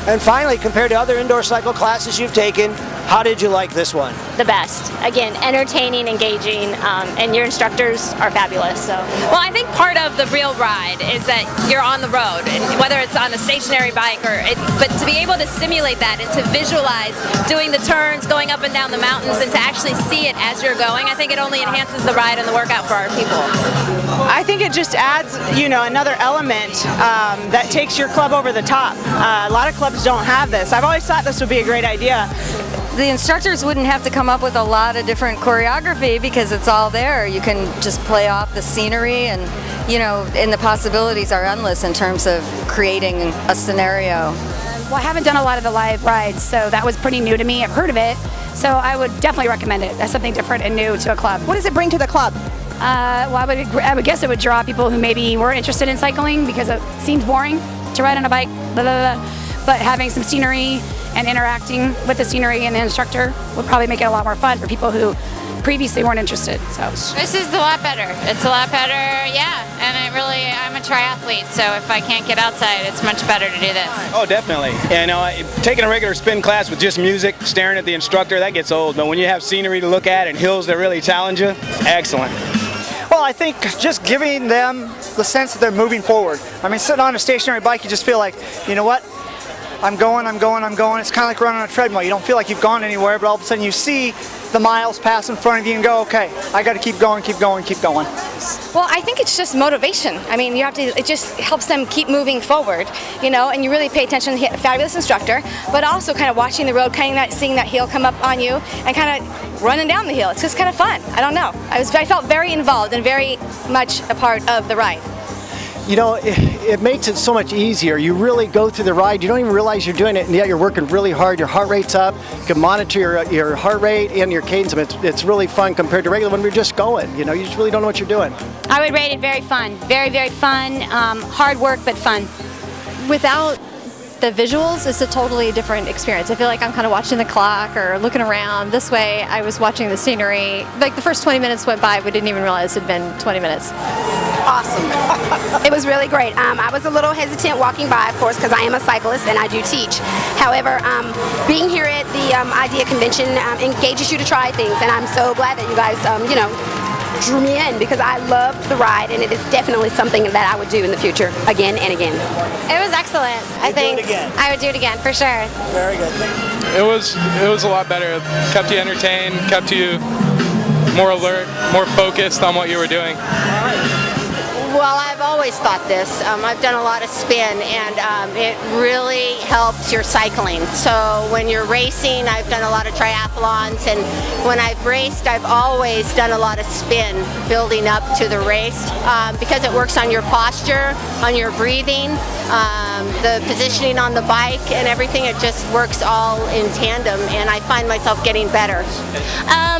And finally, compared to other indoor cycle classes you've taken, how did you like this one? The best. Again, entertaining, engaging, and your instructors are fabulous. So, well, I think part of the real ride is that you're on the road, and whether it's on a stationary bike but to be able to simulate that and to visualize doing the turns, going up and down the mountains, and to actually see it as you're going, I think it only enhances the ride and the workout for our people. I think it just adds, another element that takes your club over the top. A lot of clubs don't have this. I've always thought this would be a great idea. The instructors wouldn't have to come up with a lot of different choreography because it's all there. You can just play off the scenery, and and the possibilities are endless in terms of creating a scenario. Well, I haven't done a lot of the live rides, so that was pretty new to me. I've heard of it, so I would definitely recommend it as something different and new to a club. What does it bring to the club? Well, I would guess it would draw people who maybe weren't interested in cycling because it seems boring to ride on a bike, blah, blah, blah. But having some scenery and interacting with the scenery and the instructor would probably make it a lot more fun for people who previously weren't interested. So this is a lot better. It's a lot better, yeah. And I'm a triathlete, so if I can't get outside, it's much better to do this. Oh, definitely. Taking a regular spin class with just music, staring at the instructor, that gets old. But when you have scenery to look at and hills that really challenge you, it's excellent. Well, I think just giving them the sense that they're moving forward. I mean, sitting on a stationary bike, you just feel like, you know what? I'm going. It's kind of like running on a treadmill. You don't feel like you've gone anywhere, but all of a sudden you see the miles pass in front of you and go, okay, I got to keep going. Well, I think it's just motivation. I mean, it just helps them keep moving forward, and you really pay attention to the fabulous instructor, but also kind of watching the road, kind of seeing that hill come up on you and kind of running down the hill. It's just kind of fun. I don't know. I felt very involved and very much a part of the ride. It makes it so much easier. You really go through the ride, you don't even realize you're doing it, and yet you're working really hard. Your heart rate's up, you can monitor your heart rate and your cadence. It's really fun compared to regular when we're just going. You just really don't know what you're doing. I would rate it very fun. Very, very fun. Hard work, but fun. Without the visuals, it's a totally different experience. I feel like I'm kind of watching the clock or looking around. This way, I was watching the scenery. Like the first 20 minutes went by, we didn't even realize it had been 20 minutes. Awesome. It was really great. I was a little hesitant walking by, of course, because I am a cyclist and I do teach. However, being here at the Idea convention engages you to try things, and I'm so glad that you guys, drew me in because I loved the ride, and it is definitely something that I would do in the future again and again. It was excellent. I think I would do it again for sure. Very good. It was a lot better. It kept you entertained, kept you more alert, more focused on what you were doing. Well, I've always thought this. I've done a lot of spin, and it really helps your cycling. So when you're racing, I've done a lot of triathlons, and when I've raced, I've always done a lot of spin building up to the race because it works on your posture, on your breathing, the positioning on the bike, and everything. It just works all in tandem, and I find myself getting better.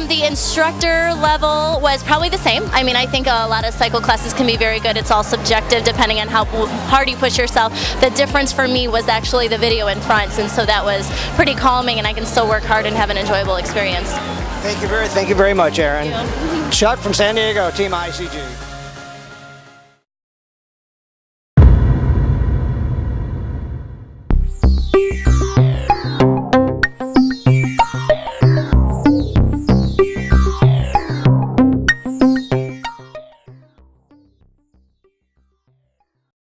The instructor level was probably the same. I mean, I think a lot of cycle classes can be very good. It's all subjective depending on how hard you push yourself. The difference for me was actually the video in front, and so that was pretty calming, and I can still work hard and have an enjoyable experience. Thank you very much, Erin. Chuck from San Diego, Team ICG.